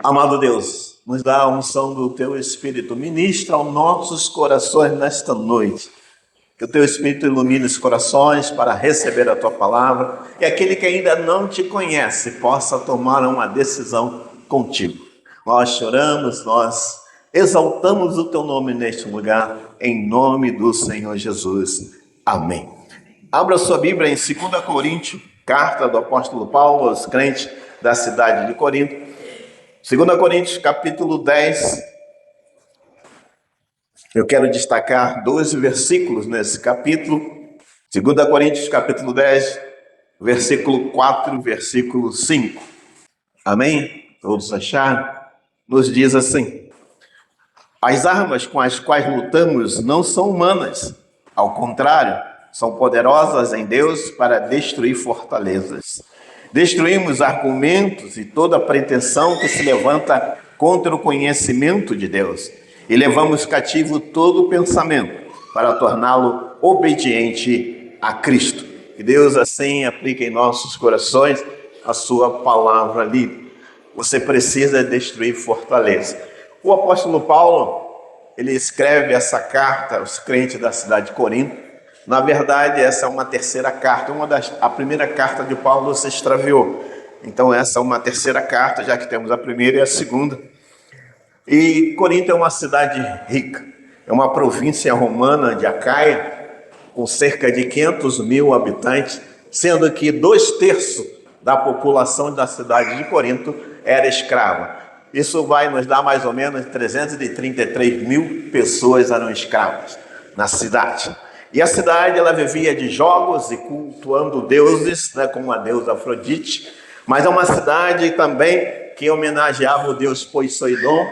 Amado Deus, nos dá a unção do Teu Espírito, ministra aos nossos corações nesta noite. Que o Teu Espírito ilumine os corações para receber a Tua palavra e aquele que ainda não Te conhece possa tomar uma decisão contigo. Nós choramos, nós exaltamos o Teu nome neste lugar, em nome do Senhor Jesus. Amém. Abra sua Bíblia em 2 Coríntios, carta do apóstolo Paulo aos crentes da cidade de Corinto. 2 Coríntios, capítulo 10. Eu quero destacar 12 versículos nesse capítulo. 2 Coríntios, capítulo 10, versículo 4, versículo 5. Amém? Todos acharam? Nos diz assim: as armas com as quais lutamos não são humanas. Ao contrário, são poderosas em Deus para destruir fortalezas. Destruímos argumentos e toda pretensão que se levanta contra o conhecimento de Deus. E levamos cativo todo pensamento para torná-lo obediente a Cristo. Que Deus assim aplique em nossos corações a sua palavra livre. Você precisa destruir fortaleza. O apóstolo Paulo, ele escreve essa carta aos crentes da cidade de Corinto. Na verdade, essa é uma terceira carta. A primeira carta de Paulo se extraviou. Então, essa é uma terceira carta, já que temos a primeira e a segunda. E Corinto é uma cidade rica. É uma província romana de Acaia, com cerca de 500 mil habitantes, sendo que 2/3 da população da cidade de Corinto era escrava. Isso vai nos dar mais ou menos 333 mil pessoas eram escravas na cidade. E a cidade, ela vivia de jogos e cultuando deuses, como a deusa Afrodite, mas é uma cidade também que homenageava o deus Poseidon,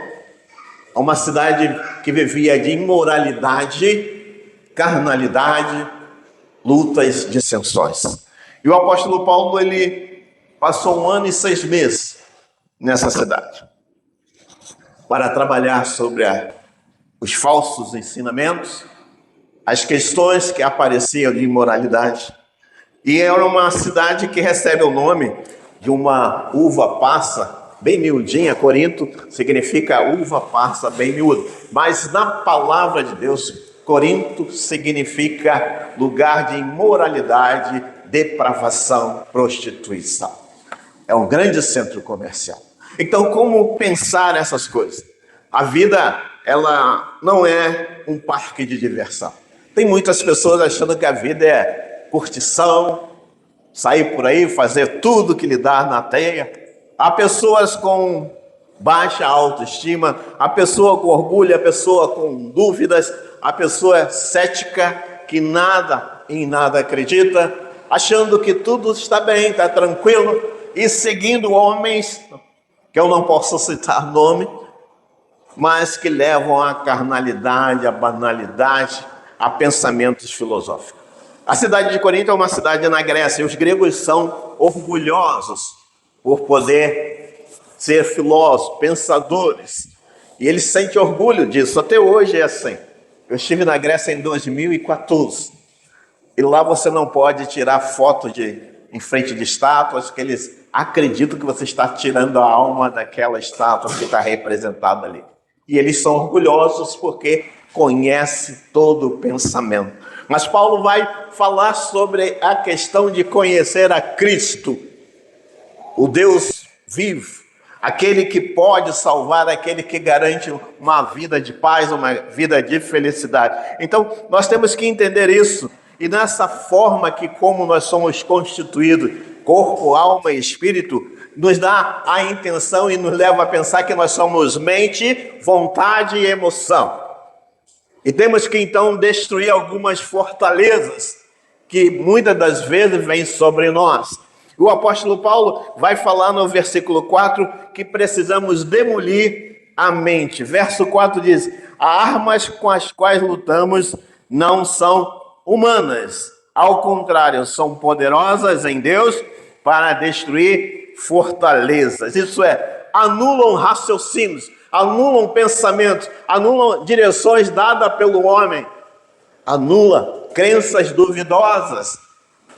uma cidade que vivia de imoralidade, carnalidade, lutas, dissensões. E o apóstolo Paulo, ele passou 1 ano e 6 meses nessa cidade para trabalhar sobre os falsos ensinamentos, as questões que apareciam de imoralidade. E era uma cidade que recebe o nome de uma uva passa bem miudinha. Corinto significa uva passa bem miúda. Mas na palavra de Deus, Corinto significa lugar de imoralidade, depravação, prostituição. É um grande centro comercial. Então, como pensar essas coisas? A vida, ela não é um parque de diversão. Tem muitas pessoas achando que a vida é curtição, sair por aí, fazer tudo que lhe dá na teia. Há pessoas com baixa autoestima, há pessoa com orgulho, há pessoa com dúvidas, há pessoa cética que em nada acredita, achando que tudo está bem, está tranquilo, e seguindo homens, que eu não posso citar nome, mas que levam à carnalidade, à banalidade, a pensamentos filosóficos. A cidade de Corinto é uma cidade na Grécia, e os gregos são orgulhosos por poder ser filósofos, pensadores, e eles sentem orgulho disso. Até hoje é assim. Eu estive na Grécia em 2014, e lá você não pode tirar foto em frente de estátuas, que eles acreditam que você está tirando a alma daquela estátua que está representada ali. E eles são orgulhosos porque conhece todo o pensamento. Mas Paulo vai falar sobre a questão de conhecer a Cristo, o Deus vivo, aquele que pode salvar, aquele que garante uma vida de paz, uma vida de felicidade. Então, nós temos que entender isso. E nessa forma que como nós somos constituídos, corpo, alma e espírito, nos dá a intenção e nos leva a pensar que nós somos mente, vontade e emoção. E temos que então destruir algumas fortalezas que muitas das vezes vêm sobre nós. O apóstolo Paulo vai falar no versículo 4 que precisamos demolir a mente. Verso 4 diz: as armas com as quais lutamos não são humanas. Ao contrário, são poderosas em Deus para destruir fortalezas. Isso é, anulam raciocínios, anulam pensamentos, anulam direções dadas pelo homem, anula crenças duvidosas,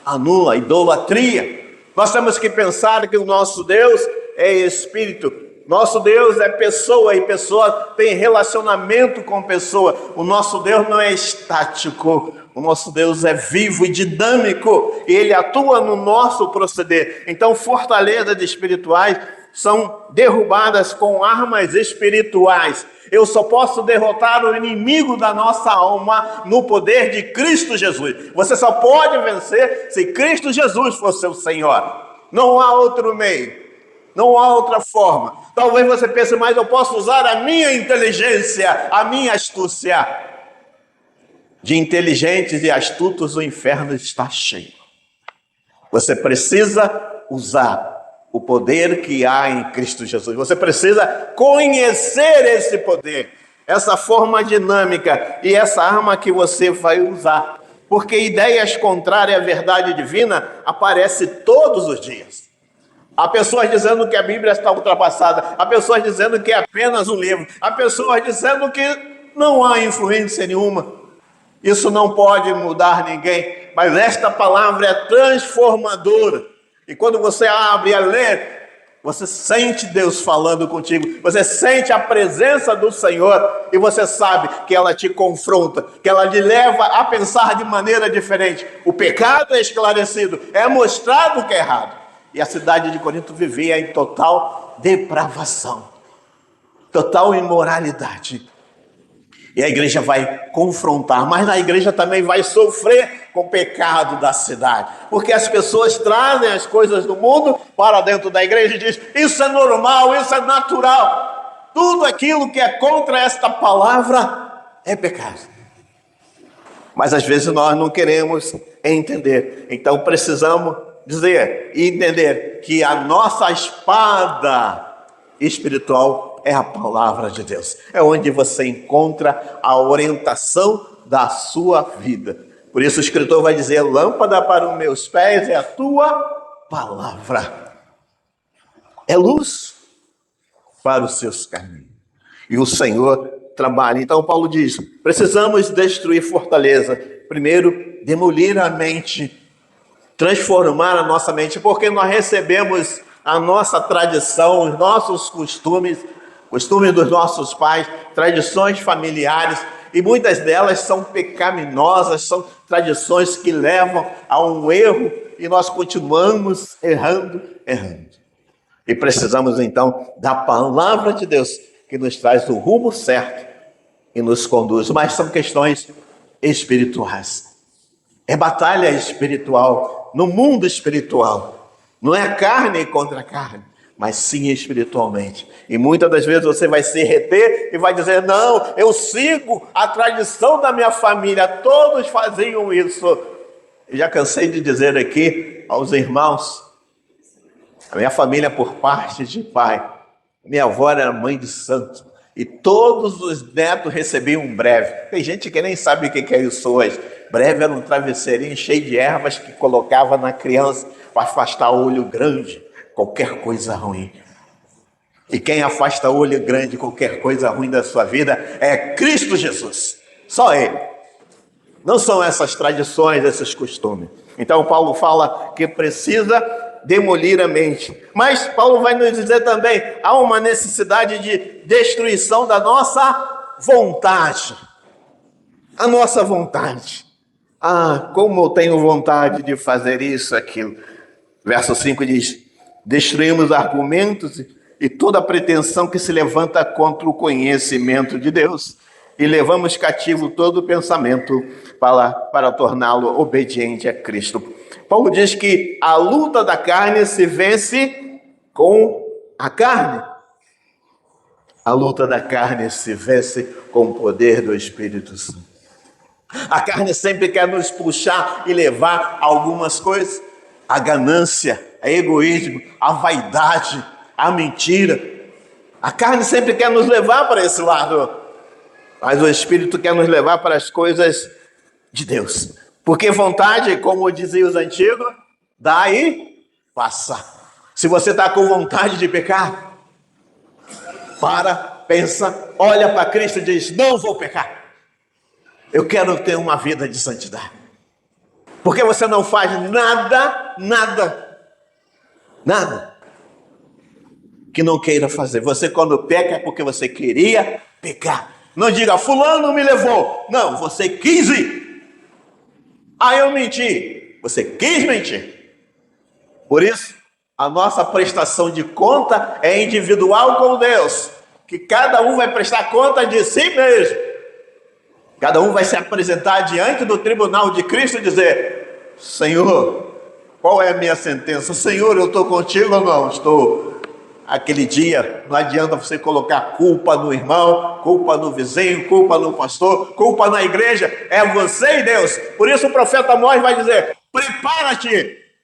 anula idolatria. Nós temos que pensar que o nosso Deus é espírito. Nosso Deus é pessoa, e pessoa tem relacionamento com pessoa. O nosso Deus não é estático, o nosso Deus é vivo e dinâmico, e Ele atua no nosso proceder. Então, fortalezas espirituais são derrubadas com armas espirituais. Eu só posso derrotar o inimigo da nossa alma no poder de Cristo Jesus. Você só pode vencer se Cristo Jesus for seu Senhor. Não há outro meio. Não há outra forma. Talvez você pense, mas eu posso usar a minha inteligência, a minha astúcia. De inteligentes e astutos o inferno está cheio. Você precisa usar o poder que há em Cristo Jesus. Você precisa conhecer esse poder, essa forma dinâmica e essa arma que você vai usar. Porque ideias contrárias à verdade divina aparecem todos os dias. Há pessoas dizendo que a Bíblia está ultrapassada, há pessoas dizendo que é apenas um livro, há pessoas dizendo que não há influência nenhuma. Isso não pode mudar ninguém, mas esta palavra é transformadora. E quando você abre a ler, você sente Deus falando contigo, você sente a presença do Senhor e você sabe que ela te confronta, que ela te leva a pensar de maneira diferente. O pecado é esclarecido, é mostrado que é errado. E a cidade de Corinto vivia em total depravação, total imoralidade. E a igreja vai confrontar, mas a igreja também vai sofrer com o pecado da cidade. Porque as pessoas trazem as coisas do mundo para dentro da igreja e dizem, isso é normal, isso é natural. Tudo aquilo que é contra esta palavra é pecado. Mas às vezes nós não queremos entender. Então precisamos dizer e entender que a nossa espada espiritual é a palavra de Deus. É onde você encontra a orientação da sua vida. Por isso o escritor vai dizer, lâmpada para os meus pés é a tua palavra. É luz para os seus caminhos. E o Senhor trabalha. Então Paulo diz, precisamos destruir fortaleza. Primeiro, demolir a mente, transformar a nossa mente, porque nós recebemos a nossa tradição, os nossos costumes dos nossos pais, tradições familiares, e muitas delas são pecaminosas, são tradições que levam a um erro, e nós continuamos errando. E precisamos então da palavra de Deus, que nos traz o rumo certo e nos conduz. Mas são questões espirituais. É batalha espiritual, no mundo espiritual. Não é carne contra carne, mas sim espiritualmente. E muitas das vezes você vai se reter e vai dizer, não, eu sigo a tradição da minha família, todos faziam isso. Eu já cansei de dizer aqui aos irmãos, a minha família por parte de pai, minha avó era mãe de santo, e todos os netos recebiam um breve. Tem gente que nem sabe o que é isso hoje. Breve era um travesseirinho cheio de ervas que colocava na criança para afastar o olho grande, qualquer coisa ruim. E quem afasta o olho grande, qualquer coisa ruim da sua vida, é Cristo Jesus. Só Ele. Não são essas tradições, esses costumes. Então Paulo fala que precisa demolir a mente. Mas Paulo vai nos dizer também, há uma necessidade de destruição da nossa vontade. A nossa vontade. Ah, como eu tenho vontade de fazer isso, aquilo. Verso 5 diz, destruímos argumentos e toda pretensão que se levanta contra o conhecimento de Deus. E levamos cativo todo o pensamento para torná-lo obediente a Cristo. Paulo diz que a luta da carne se vence com a carne. A luta da carne se vence com o poder do Espírito Santo. A carne sempre quer nos puxar e levar a algumas coisas. A ganância, a egoísmo, a vaidade, a mentira. A carne sempre quer nos levar para esse lado. Mas o Espírito quer nos levar para as coisas de Deus. Porque vontade, como diziam os antigos, dá e passa. Se você está com vontade de pecar, pensa, olha para Cristo e diz, não vou pecar. Eu quero ter uma vida de santidade. Porque você não faz nada. que não queira fazer. Você, quando peca, é porque você queria pecar. Não diga, fulano me levou. Não, você quis ir. Ah, eu menti. Você quis mentir. Por isso, a nossa prestação de conta é individual com Deus. Que cada um vai prestar conta de si mesmo. Cada um vai se apresentar diante do tribunal de Cristo e dizer, Senhor, qual é a minha sentença? Senhor, eu estou contigo ou não? Estou. Aquele dia, não adianta você colocar culpa no irmão, culpa no vizinho, culpa no pastor, culpa na igreja. É você e Deus. Por isso o profeta Amós vai dizer,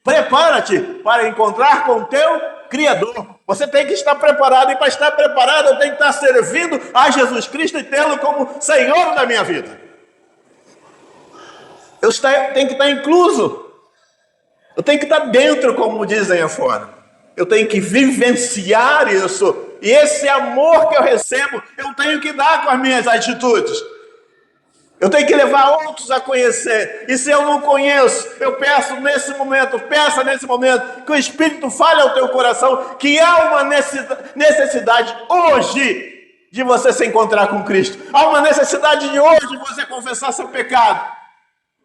prepara-te para encontrar com o teu Criador. Você tem que estar preparado, e para estar preparado eu tenho que estar servindo a Jesus Cristo e tê-lo como Senhor da minha vida. Eu tenho que estar incluso. Eu tenho que estar dentro, como dizem afora. Eu tenho que vivenciar isso. E esse amor que eu recebo, eu tenho que dar com as minhas atitudes. Eu tenho que levar outros a conhecer. E se eu não conheço, eu peça nesse momento, que o Espírito fale ao teu coração que há uma necessidade hoje de você se encontrar com Cristo. Há uma necessidade de hoje de você confessar seu pecado,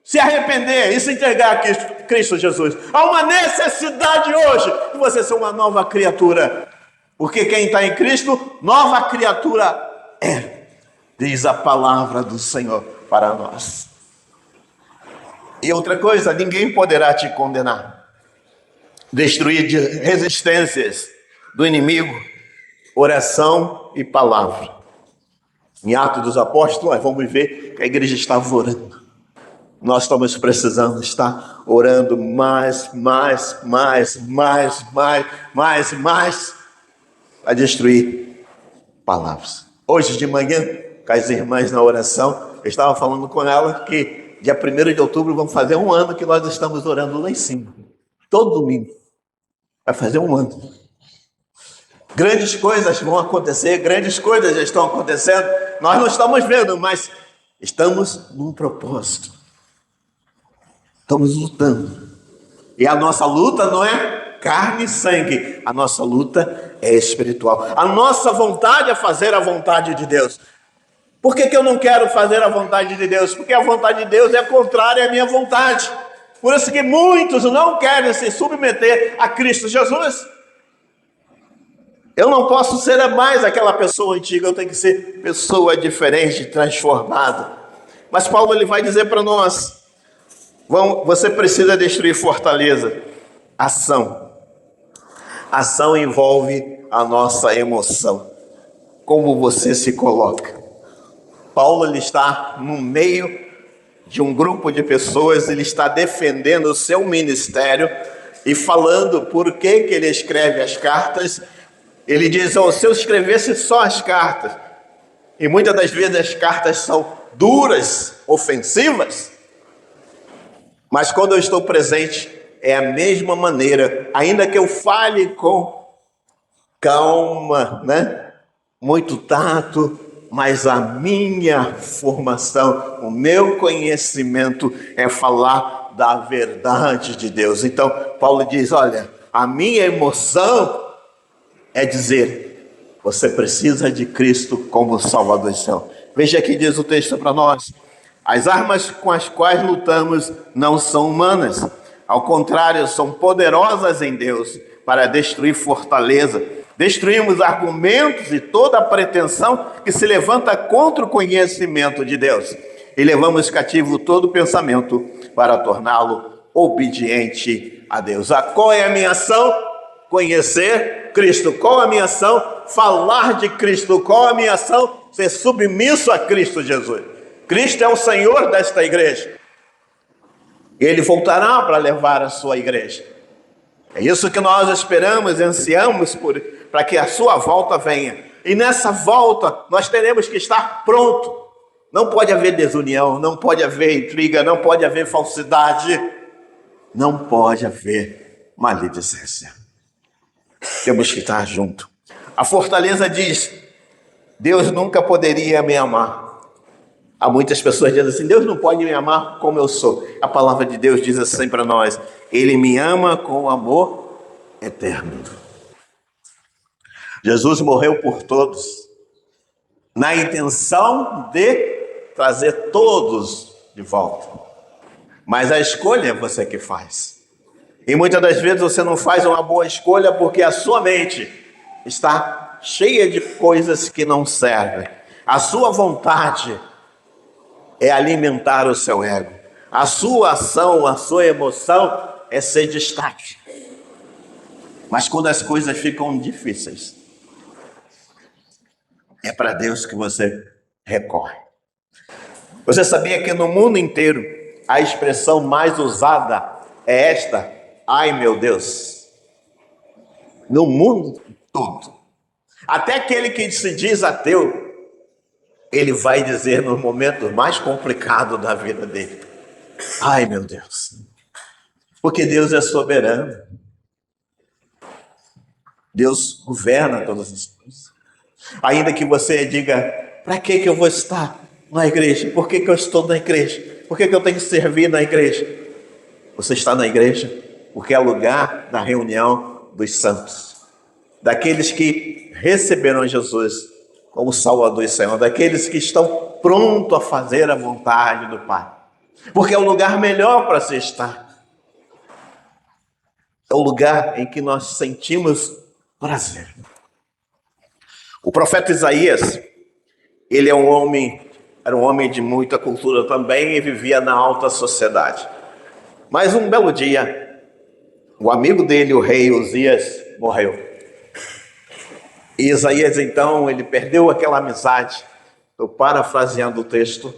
se arrepender e se entregar a Cristo Jesus. Há uma necessidade hoje de você ser uma nova criatura. Porque quem está em Cristo, nova criatura é. Diz a palavra do Senhor para nós. E outra coisa, ninguém poderá te condenar. Destruir de resistências do inimigo, oração e palavra. Em Atos dos Apóstolos, nós vamos ver que a igreja estava orando. Nós estamos precisando estar orando mais, a destruir palavras. Hoje de manhã, com as irmãs na oração, eu estava falando com ela que dia 1º de outubro vamos fazer 1 ano que nós estamos orando lá em cima. Todo domingo. Vai fazer 1 ano. Grandes coisas vão acontecer, grandes coisas já estão acontecendo. Nós não estamos vendo, mas estamos num propósito. Estamos lutando. E a nossa luta não é carne e sangue. A nossa luta é espiritual. A nossa vontade é fazer a vontade de Deus. Por que eu não quero fazer a vontade de Deus? Porque a vontade de Deus é contrária à minha vontade. Por isso que muitos não querem se submeter a Cristo Jesus. Eu não posso ser mais aquela pessoa antiga. Eu tenho que ser pessoa diferente, transformada. Mas Paulo ele vai dizer para nós, você precisa destruir fortaleza. Ação. Ação envolve a nossa emoção. Como você se coloca. Paulo ele está no meio de um grupo de pessoas, ele está defendendo o seu ministério e falando por que ele escreve as cartas. Ele diz, se eu escrevesse só as cartas, e muitas das vezes as cartas são duras, ofensivas, mas quando eu estou presente, é a mesma maneira, ainda que eu fale com calma, muito tato, mas a minha formação, o meu conhecimento é falar da verdade de Deus. Então, Paulo diz, olha, a minha emoção é dizer, você precisa de Cristo como Salvador do céu. Veja aqui diz o texto para nós. As armas com as quais lutamos não são humanas. Ao contrário, são poderosas em Deus para destruir fortaleza. Destruímos argumentos e toda a pretensão que se levanta contra o conhecimento de Deus. E levamos cativo todo pensamento para torná-lo obediente a Deus. Qual é a minha ação? Conhecer Cristo. Qual é a minha ação? Falar de Cristo. Qual é a minha ação? Ser submisso a Cristo Jesus. Cristo é o Senhor desta igreja. Ele voltará para levar a sua igreja. É isso que nós esperamos e ansiamos para que a sua volta venha. E nessa volta nós teremos que estar pronto. Não pode haver desunião, não pode haver intriga, não pode haver falsidade, não pode haver maledicência. Temos que estar junto. A fortaleza diz, Deus nunca poderia me amar. Há muitas pessoas dizendo assim, Deus não pode me amar como eu sou. A palavra de Deus diz assim para nós, Ele me ama com amor eterno. Jesus morreu por todos, na intenção de trazer todos de volta. Mas a escolha é você que faz. E muitas das vezes você não faz uma boa escolha porque a sua mente está cheia de coisas que não servem. A sua vontade é alimentar o seu ego. A sua ação, a sua emoção é ser destaque. Mas quando as coisas ficam difíceis, é para Deus que você recorre. Você sabia que no mundo inteiro a expressão mais usada é esta? Ai, meu Deus. No mundo todo. Até aquele que se diz ateu, ele vai dizer no momento mais complicado da vida dele: ai, meu Deus. Porque Deus é soberano. Deus governa todas as coisas. Ainda que você diga: para que eu vou estar na igreja? Por que eu estou na igreja? Por que eu tenho que servir na igreja? Você está na igreja porque é lugar da reunião dos santos, daqueles que receberam Jesus como Salvador e Senhor, daqueles que estão prontos a fazer a vontade do Pai, porque é o lugar melhor para se estar. É o lugar em que nós sentimos prazer. O profeta Isaías, ele era um homem de muita cultura também e vivia na alta sociedade. Mas um belo dia, o amigo dele, o rei Uzias, morreu. E Isaías, então, ele perdeu aquela amizade. Estou parafraseando o texto.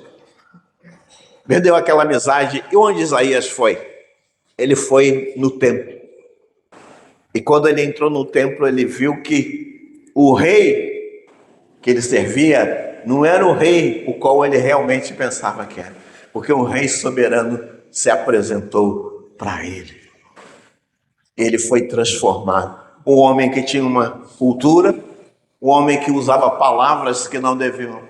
Perdeu aquela amizade. E onde Isaías foi? Ele foi no templo. E quando ele entrou no templo, ele viu que o rei que ele servia não era o rei o qual ele realmente pensava que era. Porque um rei soberano se apresentou para ele. Ele foi transformado. Um homem que tinha uma cultura, um homem que usava palavras que não deviam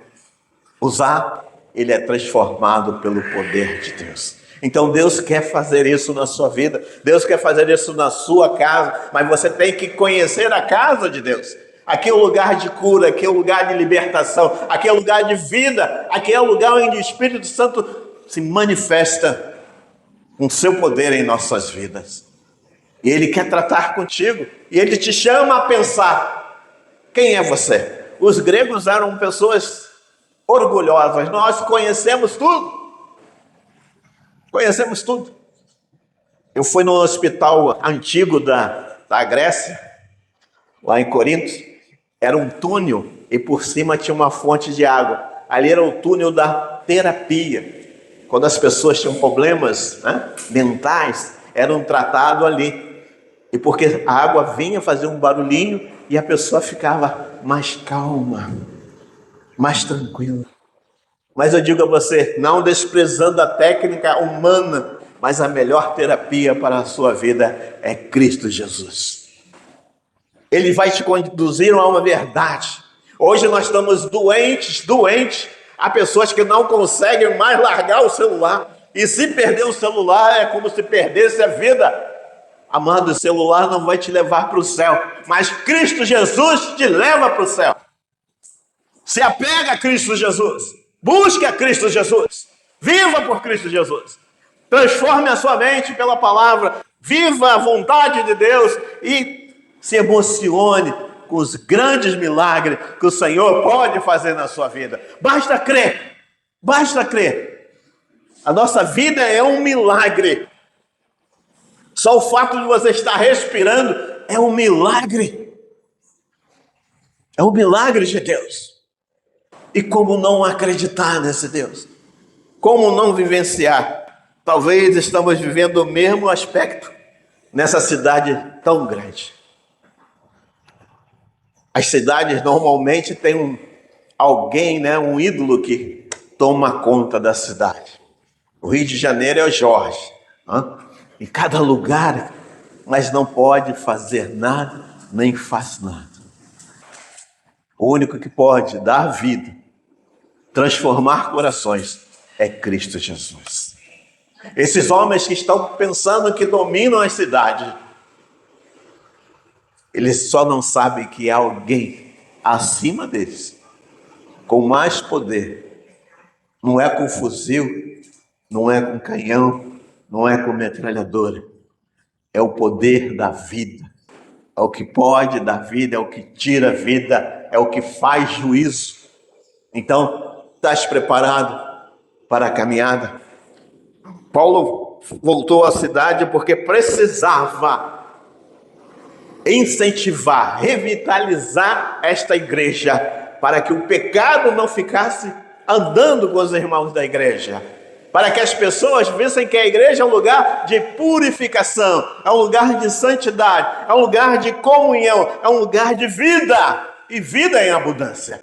usar, ele é transformado pelo poder de Deus. Então Deus quer fazer isso na sua vida, Deus quer fazer isso na sua casa, mas você tem que conhecer a casa de Deus. Aqui é o lugar de cura, aqui é o lugar de libertação, aqui é o lugar de vida, aqui é o lugar onde o Espírito Santo se manifesta com seu poder em nossas vidas. E Ele quer tratar contigo, e Ele te chama a pensar: quem é você? Os gregos eram pessoas orgulhosas, nós conhecemos tudo. Conhecemos tudo. Eu fui no hospital antigo da Grécia, lá em Corinto. Era um túnel e por cima tinha uma fonte de água. Ali era o túnel da terapia. Quando as pessoas tinham problemas, mentais, eram tratados ali. E porque a água vinha fazer um barulhinho e a pessoa ficava mais calma, mais tranquila. Mas eu digo a você, não desprezando a técnica humana, mas a melhor terapia para a sua vida é Cristo Jesus. Ele vai te conduzir a uma verdade. Hoje nós estamos doentes. Há pessoas que não conseguem mais largar o celular. E se perder o celular é como se perdesse a vida. Amado, o celular não vai te levar para o céu, mas Cristo Jesus te leva para o céu. Se apega a Cristo Jesus. Busque a Cristo Jesus. Viva por Cristo Jesus. Transforme a sua mente pela palavra. Viva a vontade de Deus e se emocione com os grandes milagres que o Senhor pode fazer na sua vida. Basta crer. Basta crer. A nossa vida é um milagre. Só o fato de você estar respirando é um milagre. É um milagre de Deus. E como não acreditar nesse Deus? Como não vivenciar? Talvez estamos vivendo o mesmo aspecto nessa cidade tão grande. As cidades normalmente têm alguém, um ídolo que toma conta da cidade. O Rio de Janeiro é o Jorge. Em cada lugar, mas não pode fazer nada, nem faz nada. O único que pode dar vida, transformar corações, é Cristo Jesus. Esses homens que estão pensando que dominam as cidades, Eles só não sabem que há alguém acima deles, com mais poder. Não é com fuzil, não é com canhão, não é com metralhadora. É o poder da vida. É o que pode dar vida, é o que tira a vida, é o que faz juízo. Então, estás preparado para a caminhada? Paulo voltou à cidade porque precisava incentivar, revitalizar esta igreja, para que o pecado não ficasse andando com os irmãos da igreja, para que as pessoas vissem que a igreja é um lugar de purificação, é um lugar de santidade, é um lugar de comunhão, é um lugar de vida, e vida em abundância.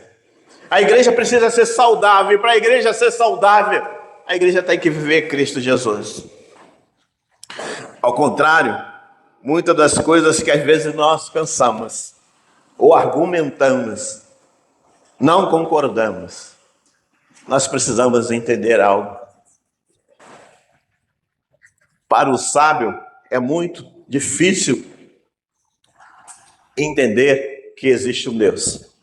A igreja precisa ser saudável, e para a igreja ser saudável, a igreja tem que viver Cristo Jesus. Ao contrário, muitas das coisas que às vezes nós pensamos ou argumentamos, não concordamos, nós precisamos entender algo. Para o sábio é muito difícil entender que existe um Deus,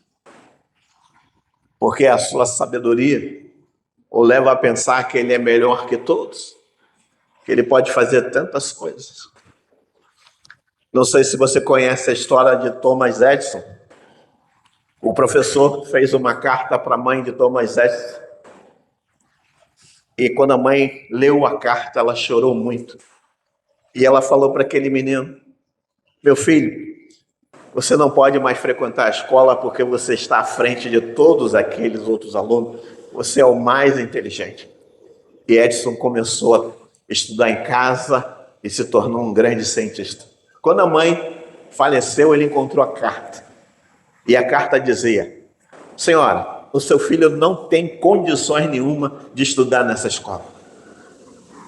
porque a sua sabedoria o leva a pensar que ele é melhor que todos, que ele pode fazer tantas coisas. Não sei se você conhece a história de Thomas Edison. O professor fez uma carta para a mãe de Thomas Edison. E quando a mãe leu a carta, ela chorou muito. E ela falou para aquele menino: meu filho, você não pode mais frequentar a escola porque você está à frente de todos aqueles outros alunos. Você é o mais inteligente. E Edison começou a estudar em casa e se tornou um grande cientista. Quando a mãe faleceu, ele encontrou a carta. E a carta dizia: senhora, o seu filho não tem condições nenhuma de estudar nessa escola.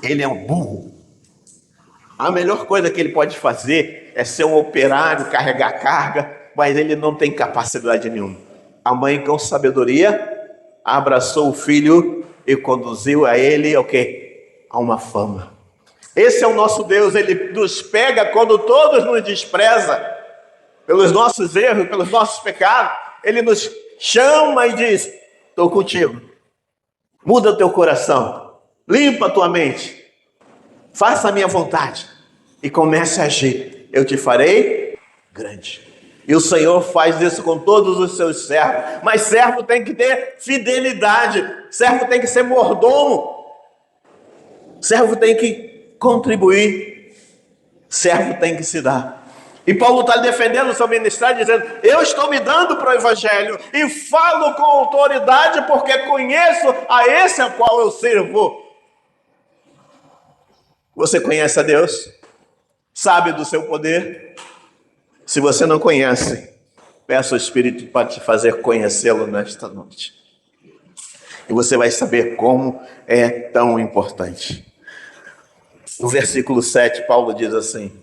Ele é um burro. A melhor coisa que ele pode fazer é ser um operário, carregar carga, mas ele não tem capacidade nenhuma. A mãe, com sabedoria, abraçou o filho e conduziu a ele o quê? A uma fama. Esse é o nosso Deus. Ele nos pega quando todos nos desprezam, pelos nossos erros, pelos nossos pecados. Ele nos chama e diz: estou contigo. Muda o teu coração, limpa a tua mente, faça a minha vontade e comece a agir. Eu te farei grande. E o Senhor faz isso com todos os seus servos. Mas servo tem que ter fidelidade. Servo tem que ser mordomo. Servo tem que contribuir. Servo tem que se dar. E Paulo está defendendo o seu ministério, dizendo: eu estou me dando para o evangelho e falo com autoridade porque conheço a esse a qual eu sirvo. Você conhece a Deus? Sabe do seu poder? Se você não conhece, peça ao Espírito para te fazer conhecê-lo nesta noite. E você vai saber como é tão importante. No versículo 7, Paulo diz assim: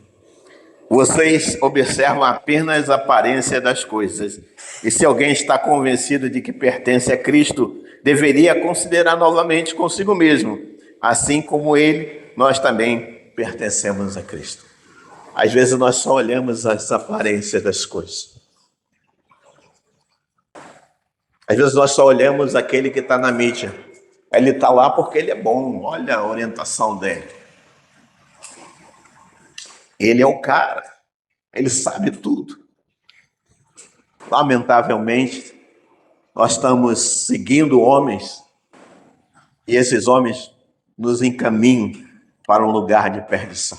vocês observam apenas a aparência das coisas. E se alguém está convencido de que pertence a Cristo, deveria considerar novamente consigo mesmo. Assim como ele, nós também pertencemos a Cristo. Às vezes nós só olhamos as aparências das coisas. Às vezes nós só olhamos aquele que está na mídia. Ele está lá porque ele é bom, olha a orientação dele. Ele é o cara, ele sabe tudo. Lamentavelmente, nós estamos seguindo homens e esses homens nos encaminham para um lugar de perdição.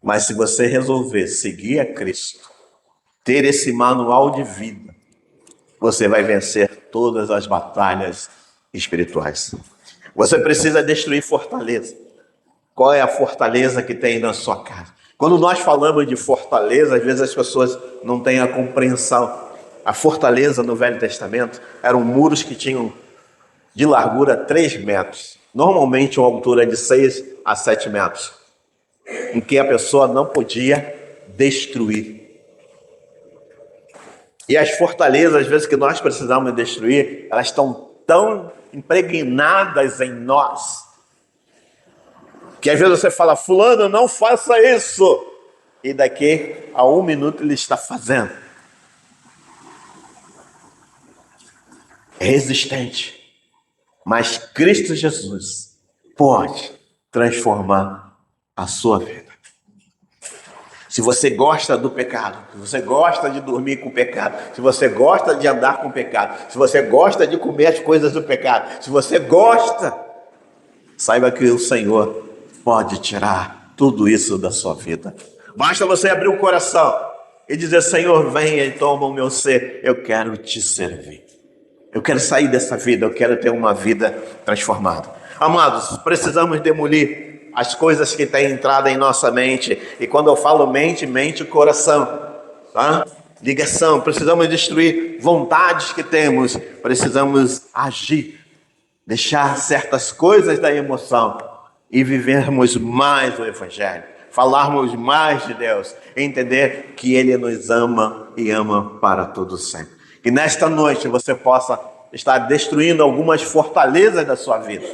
Mas se você resolver seguir a Cristo, ter esse manual de vida, você vai vencer todas as batalhas espirituais. Você precisa destruir fortaleza. Qual é a fortaleza que tem na sua casa? Quando nós falamos de fortaleza, às vezes as pessoas não têm a compreensão. A fortaleza no Velho Testamento eram muros que tinham de largura 3 metros. Normalmente uma altura de 6 a 7 metros. Em que a pessoa não podia destruir. E as fortalezas, às vezes, que nós precisamos destruir, elas estão tão impregnadas em nós, que às vezes você fala: fulano, não faça isso. e daqui a 1 minuto ele está fazendo. É resistente. Mas Cristo Jesus pode transformar a sua vida. Se você gosta do pecado, se você gosta de dormir com o pecado, se você gosta de andar com o pecado, se você gosta de comer as coisas do pecado, se você gosta, saiba que o Senhor pode tirar tudo isso da sua vida. Basta você abrir o coração e dizer: Senhor, venha e toma o meu ser, eu quero te servir. Eu quero sair dessa vida, eu quero ter uma vida transformada. Amados, precisamos demolir as coisas que têm entrado em nossa mente. E quando eu falo mente, mente e coração, tá? Ligação, precisamos destruir vontades que temos, precisamos agir, deixar certas coisas da emoção e vivermos mais o Evangelho, falarmos mais de Deus, entender que Ele nos ama e ama para todo sempre. Que nesta noite você possa estar destruindo algumas fortalezas da sua vida,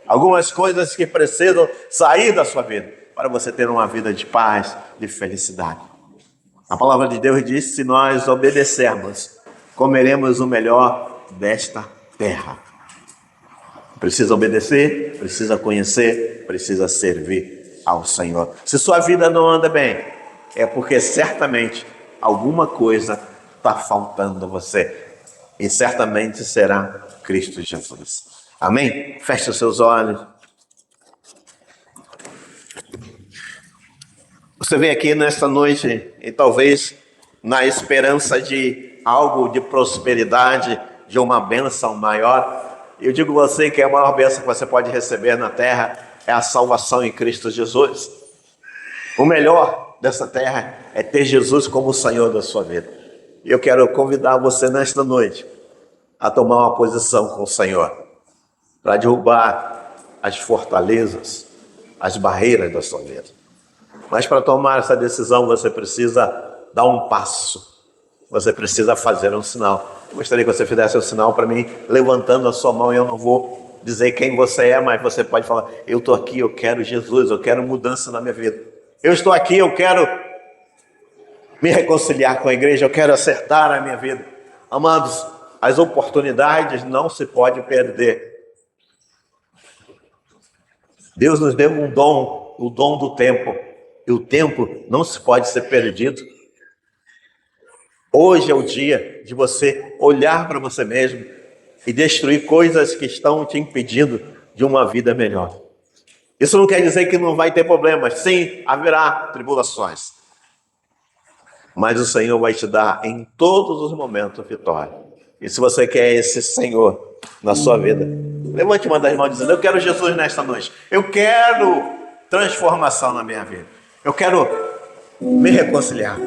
algumas coisas que precisam sair da sua vida, para você ter uma vida de paz, de felicidade. A palavra de Deus diz: se nós obedecermos, comeremos o melhor desta terra. Precisa obedecer, precisa conhecer, precisa servir ao Senhor. Se sua vida não anda bem, é porque certamente alguma coisa está faltando a você. E certamente será Cristo Jesus. Amém? Feche os seus olhos. Você vem aqui nesta noite e talvez na esperança de algo de prosperidade, de uma bênção maior. Eu digo a você que a maior bênção que você pode receber na terra é a salvação em Cristo Jesus. O melhor dessa terra é ter Jesus como o Senhor da sua vida. E eu quero convidar você nesta noite a tomar uma posição com o Senhor, para derrubar as fortalezas, as barreiras da sua vida. Mas para tomar essa decisão você precisa dar um passo, você precisa fazer um sinal. Eu gostaria que você fizesse um sinal para mim, levantando a sua mão. Eu não vou dizer quem você é, mas você pode falar: eu estou aqui, eu quero Jesus, eu quero mudança na minha vida. Eu estou aqui, eu quero me reconciliar com a igreja, eu quero acertar a minha vida. Amados, as oportunidades não se pode perder. Deus nos deu um dom, o dom do tempo. E o tempo não se pode ser perdido. Hoje é o dia de você olhar para você mesmo e destruir coisas que estão te impedindo de uma vida melhor. Isso não quer dizer que não vai ter problemas. Sim, haverá tribulações. Mas o Senhor vai te dar em todos os momentos vitória. E se você quer esse Senhor na sua vida, levante uma das mãos dizendo: eu quero Jesus nesta noite. Eu quero transformação na minha vida. Eu quero me reconciliar.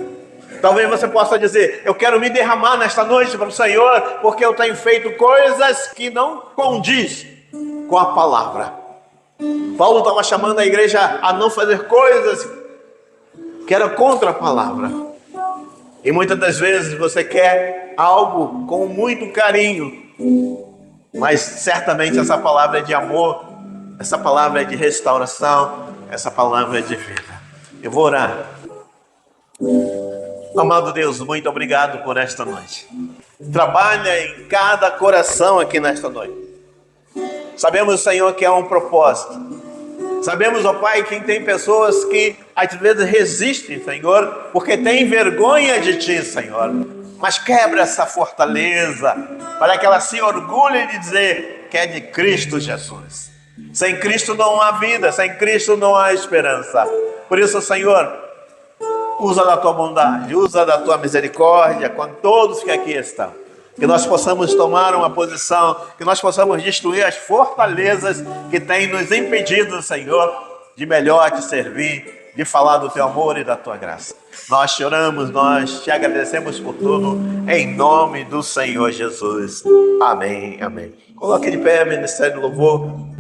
Talvez você possa dizer: eu quero me derramar nesta noite para o Senhor, porque eu tenho feito coisas que não condiz com a palavra. Paulo estava chamando a igreja a não fazer coisas que eram contra a palavra. E muitas das vezes você quer algo com muito carinho, mas certamente essa palavra é de amor, essa palavra é de restauração, essa palavra é de vida. Eu vou orar. Amado Deus, muito obrigado por esta noite. Trabalha em cada coração aqui nesta noite. Sabemos, Senhor, que há um propósito. Sabemos, ó Pai, que tem pessoas que às vezes resistem, Senhor, porque têm vergonha de Ti, Senhor. Mas quebra essa fortaleza, para que ela se orgulhe de dizer que é de Cristo Jesus. Sem Cristo não há vida, sem Cristo não há esperança. Por isso, Senhor, usa da Tua bondade, usa da Tua misericórdia com todos que aqui estão. Que nós possamos tomar uma posição, que nós possamos destruir as fortalezas que têm nos impedido, Senhor, de melhor te servir, de falar do Teu amor e da Tua graça. Nós te oramos, nós te agradecemos por tudo, em nome do Senhor Jesus. Amém, amém. Coloque de pé, Ministério do Louvor.